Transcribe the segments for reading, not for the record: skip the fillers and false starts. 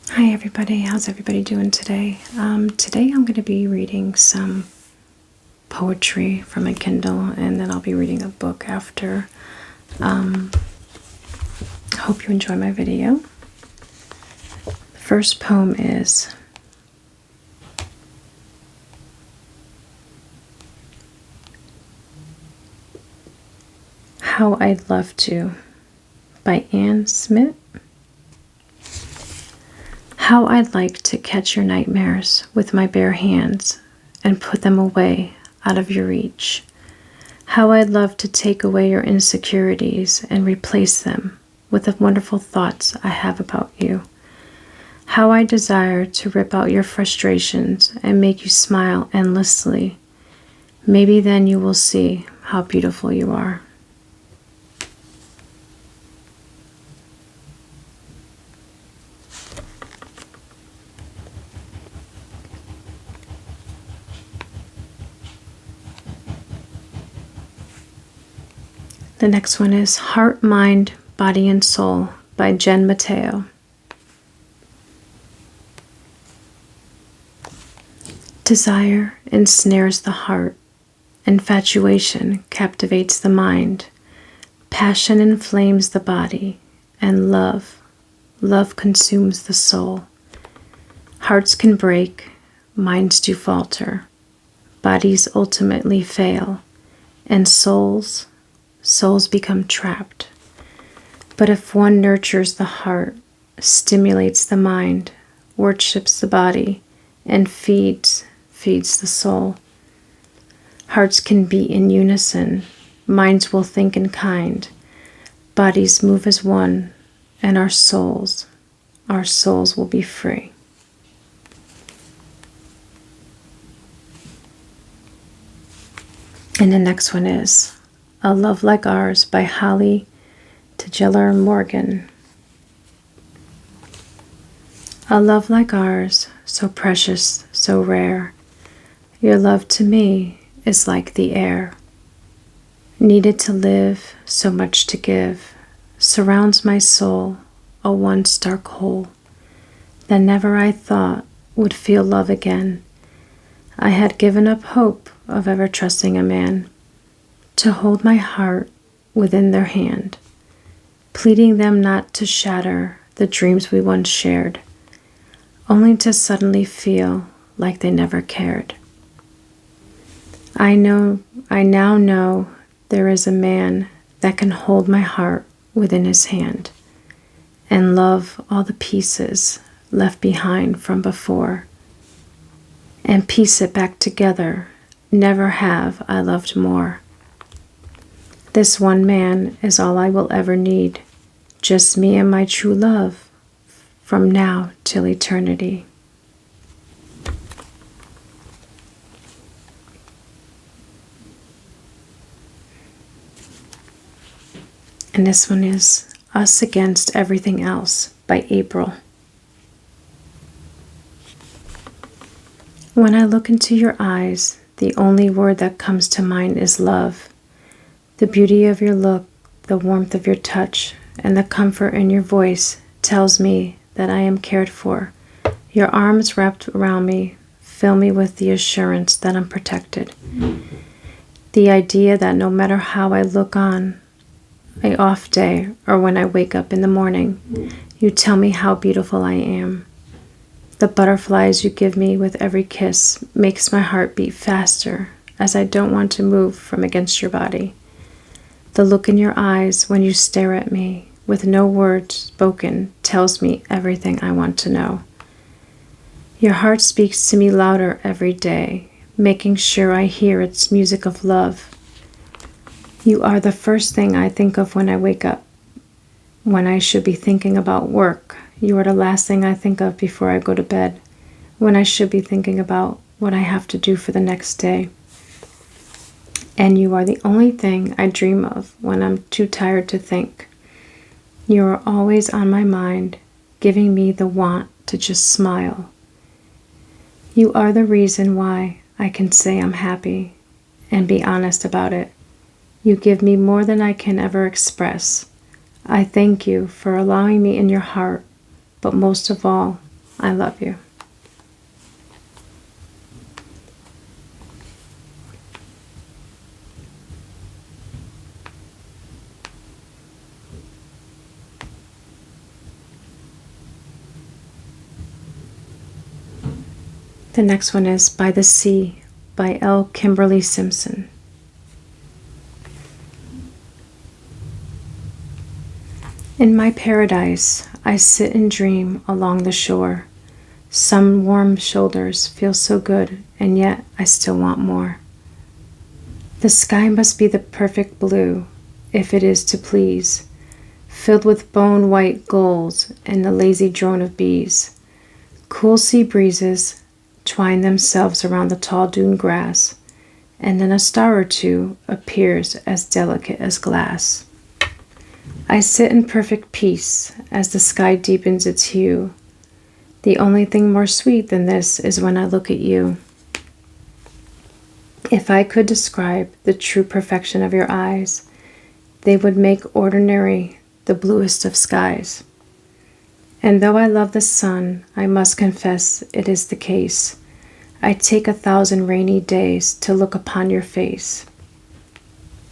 Hi everybody, how's everybody doing today? Today I'm going to be reading some poetry from my Kindle, and then I'll be reading a book after. Hope you enjoy my video. The first poem is How I'd Love To by Anne Smith. How I'd like to catch your nightmares with my bare hands and put them away out of your reach. How I'd love to take away your insecurities and replace them with the wonderful thoughts I have about you. How I desire to rip out your frustrations and make you smile endlessly. Maybe then you will see how beautiful you are. The next one is Heart, Mind, Body, and Soul by Jen Mateo. Desire ensnares the heart. Infatuation captivates the mind. Passion inflames the body. And love consumes the soul. Hearts can break, minds do falter. Bodies ultimately fail. And souls become trapped. But if one nurtures the heart, stimulates the mind, worships the body, and feeds the soul, hearts can beat in unison, minds will think in kind, bodies move as one, and our souls will be free. And the next one is A Love Like Ours by Holly Tagiller Morgan. A love like ours, so precious, so rare. Your love to me is like the air. Needed to live, so much to give, surrounds my soul, a once dark hole that never I thought would feel love again. I had given up hope of ever trusting a man to hold my heart within their hand, pleading them not to shatter the dreams we once shared, only to suddenly feel like they never cared. I now know there is a man that can hold my heart within his hand and love all the pieces left behind from before and piece it back together. Never have I loved more. This one man is all I will ever need, just me and my true love, from now till eternity. And this one is Us Against Everything Else by April. When I look into your eyes, the only word that comes to mind is love. The beauty of your look, the warmth of your touch, and the comfort in your voice tells me that I am cared for. Your arms wrapped around me fill me with the assurance that I'm protected. The idea that no matter how I look on an off day or when I wake up in the morning, you tell me how beautiful I am. The butterflies you give me with every kiss makes my heart beat faster as I don't want to move from against your body. The look in your eyes when you stare at me with no words spoken tells me everything I want to know. Your heart speaks to me louder every day, making sure I hear its music of love. You are the first thing I think of when I wake up. When I should be thinking about work, you are the last thing I think of before I go to bed, when I should be thinking about what I have to do for the next day. And you are the only thing I dream of when I'm too tired to think. You are always on my mind, giving me the want to just smile. You are the reason why I can say I'm happy and be honest about it. You give me more than I can ever express. I thank you for allowing me in your heart, but most of all, I love you. The next one is By the Sea by L. Kimberly Simpson. In my paradise, I sit and dream along the shore. Some warm shoulders feel so good, and yet I still want more. The sky must be the perfect blue, if it is to please, filled with bone-white gulls and the lazy drone of bees. Cool sea breezes twine themselves around the tall dune grass, and then a star or two appears as delicate as glass. I sit in perfect peace as the sky deepens its hue. The only thing more sweet than this is when I look at you. If I could describe the true perfection of your eyes, they would make ordinary the bluest of skies. And though I love the sun, I must confess it is the case. I take 1,000 rainy days to look upon your face.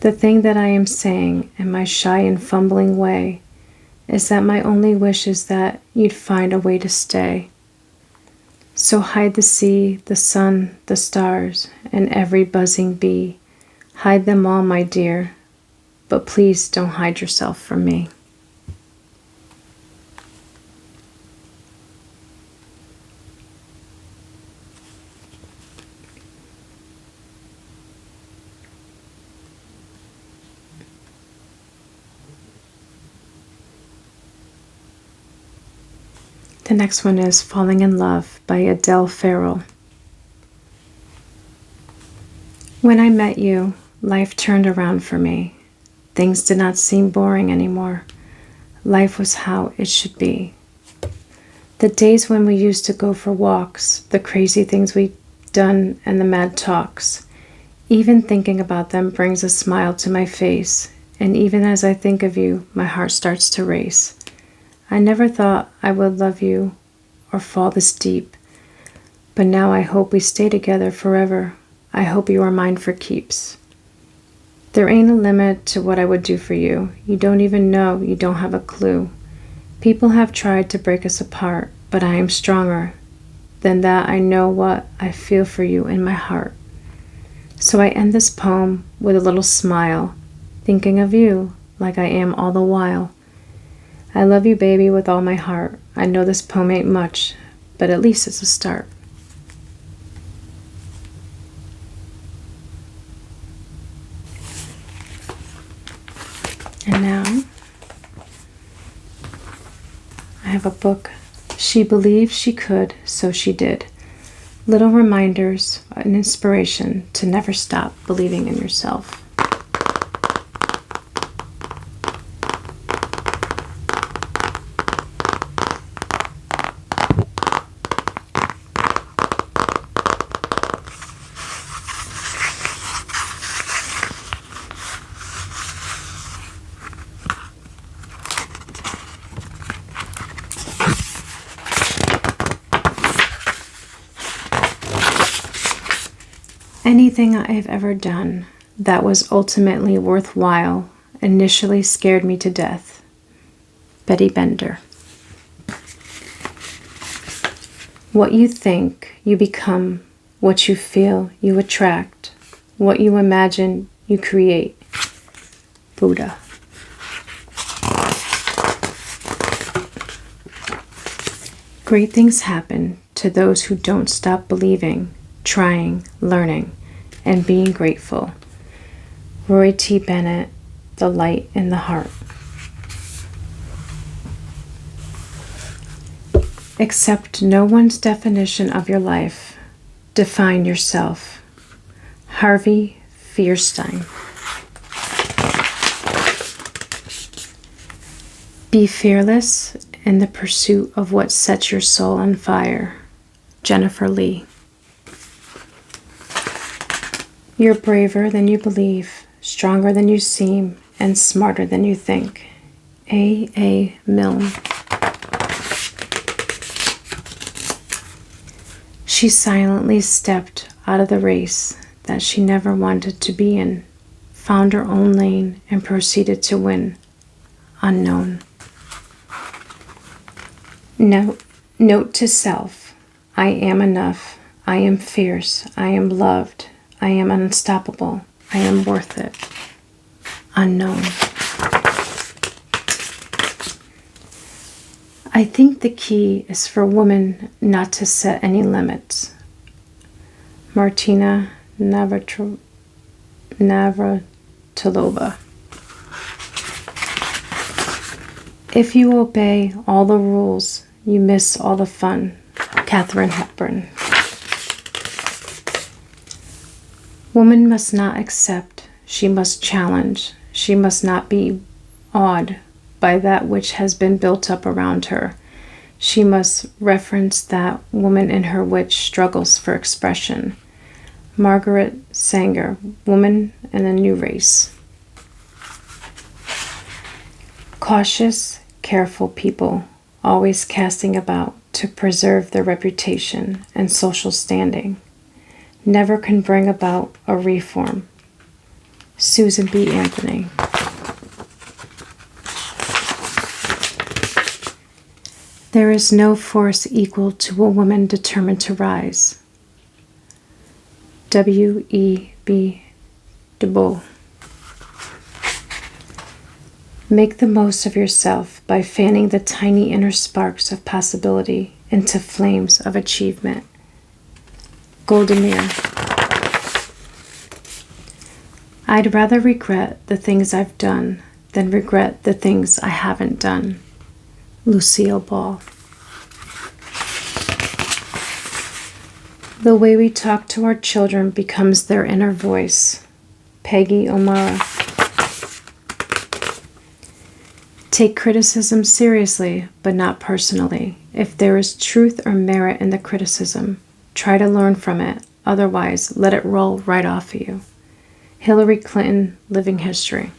The thing that I am saying in my shy and fumbling way is that my only wish is that you'd find a way to stay. So hide the sea, the sun, the stars, and every buzzing bee. Hide them all, my dear, but please don't hide yourself from me. The next one is Falling in Love by Adele Farrell. When I met you, life turned around for me. Things did not seem boring anymore. Life was how it should be. The days when we used to go for walks, the crazy things we'd done, and the mad talks. Even thinking about them brings a smile to my face, and even as I think of you, my heart starts to race. I never thought I would love you or fall this deep, but now I hope we stay together forever. I hope you are mine for keeps. There ain't a limit to what I would do for you. You don't even know, you don't have a clue. People have tried to break us apart, but I am stronger than that. I know what I feel for you in my heart. So I end this poem with a little smile, thinking of you like I am all the while. I love you, baby, with all my heart. I know this poem ain't much, but at least it's a start. And now, I have a book, She Believed She Could, So She Did. Little reminders and inspiration to never stop believing in yourself. Anything I have ever done that was ultimately worthwhile initially scared me to death. Betty Bender. What you think, you become. What you feel, you attract. What you imagine, you create. Buddha. Great things happen to those who don't stop believing, trying, learning, and being grateful. Roy T. Bennett, The Light in the Heart. Accept no one's definition of your life. Define yourself. Harvey Fierstein. Be fearless in the pursuit of what sets your soul on fire. Jennifer Lee. You're braver than you believe, stronger than you seem, and smarter than you think. A. Milne. She silently stepped out of the race that she never wanted to be in, found her own lane, and proceeded to win. Unknown. Note to self. I am enough. I am fierce. I am loved. I am unstoppable. I am worth it. Unknown. I think the key is for women not to set any limits. Martina Navratilova. If you obey all the rules, you miss all the fun. Katharine Hepburn. Woman must not accept, she must challenge, she must not be awed by that which has been built up around her. She must reference that woman in her which struggles for expression. Margaret Sanger, Woman and the New Race. Cautious, careful people, always casting about to preserve their reputation and social standing, never can bring about a reform. Susan B. Anthony. There is no force equal to a woman determined to rise. W.E.B. Du Bois. Make the most of yourself by fanning the tiny inner sparks of possibility into flames of achievement. Golda Meir. I'd rather regret the things I've done than regret the things I haven't done. Lucille Ball. The way we talk to our children becomes their inner voice. Peggy O'Mara. Take criticism seriously, but not personally. If there is truth or merit in the criticism, try to learn from it. Otherwise, let it roll right off of you. Hillary Clinton, Living History.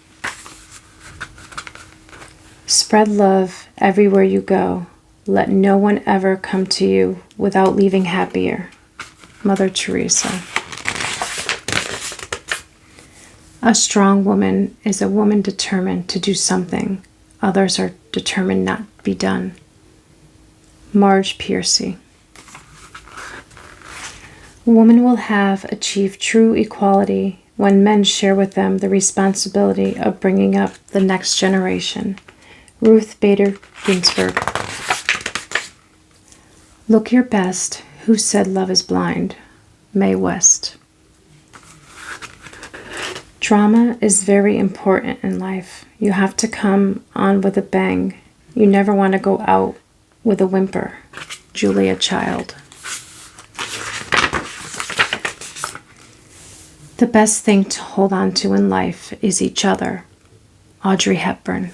Spread love everywhere you go. Let no one ever come to you without leaving happier. Mother Teresa. A strong woman is a woman determined to do something others are determined not to be done. Marge Piercy. Women will have achieved true equality when men share with them the responsibility of bringing up the next generation. Ruth Bader Ginsburg. Look your best. Who said love is blind? Mae West. Drama is very important in life. You have to come on with a bang. You never want to go out with a whimper. Julia Child. The best thing to hold on to in life is each other. Audrey Hepburn.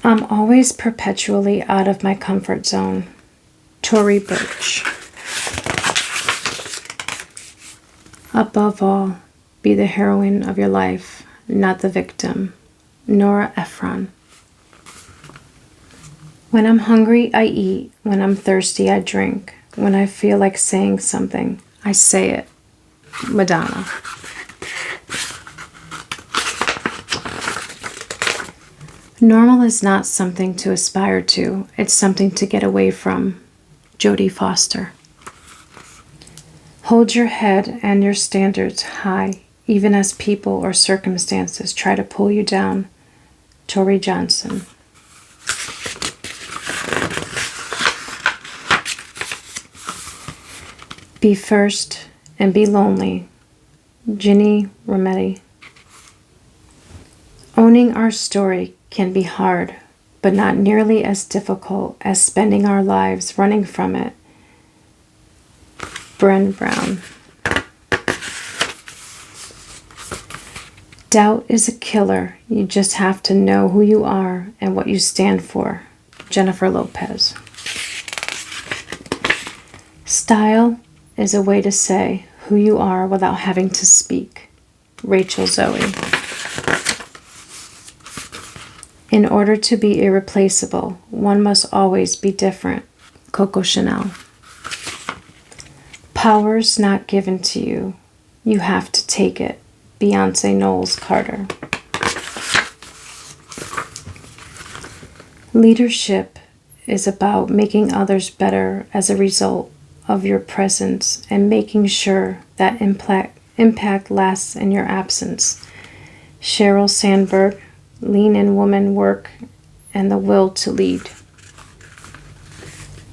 I'm always perpetually out of my comfort zone. Tory Burch. Above all, be the heroine of your life, not the victim. Nora Ephron. When I'm hungry, I eat. When I'm thirsty, I drink. When I feel like saying something, I say it. Madonna. Normal is not something to aspire to. It's something to get away from. Jodie Foster. Hold your head and your standards high, even as people or circumstances try to pull you down. Tori Johnson. Be first and be lonely. Ginny Rometty. Owning our story can be hard, but not nearly as difficult as spending our lives running from it. Bren Brown. Doubt is a killer. You just have to know who you are and what you stand for. Jennifer Lopez. Style is a way to say who you are without having to speak. Rachel Zoe. In order to be irreplaceable, one must always be different. Coco Chanel. Power's not given to you. You have to take it. Beyonce Knowles Carter. Leadership is about making others better as a result of your presence and making sure that impact lasts in your absence. Sheryl Sandberg, Lean In Woman Work and the Will to Lead.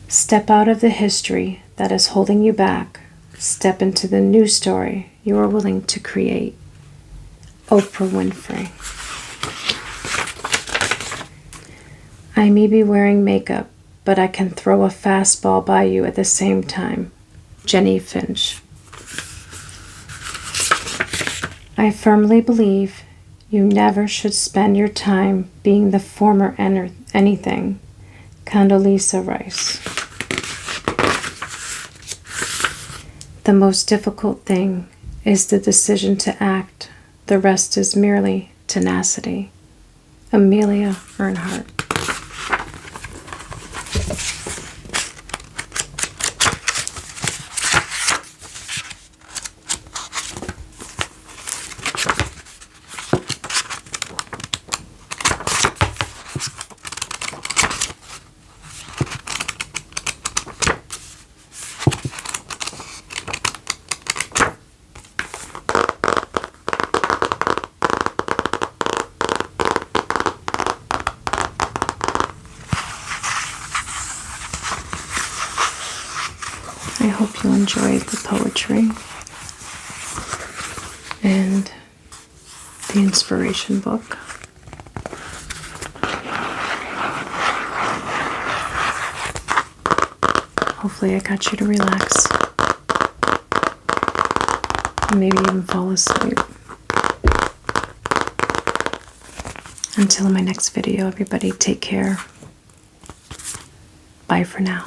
Step out of the history that is holding you back. Step into the new story you are willing to create. Oprah Winfrey. I may be wearing makeup, but I can throw a fastball by you at the same time. Jenny Finch. I firmly believe you never should spend your time being the former anything. Condoleezza Rice. The most difficult thing is the decision to act. The rest is merely tenacity. Amelia Earhart. I hope you enjoyed the poetry and the inspiration book. Hopefully I got you to relax and maybe even fall asleep. Until my next video, everybody, take care. Bye for now.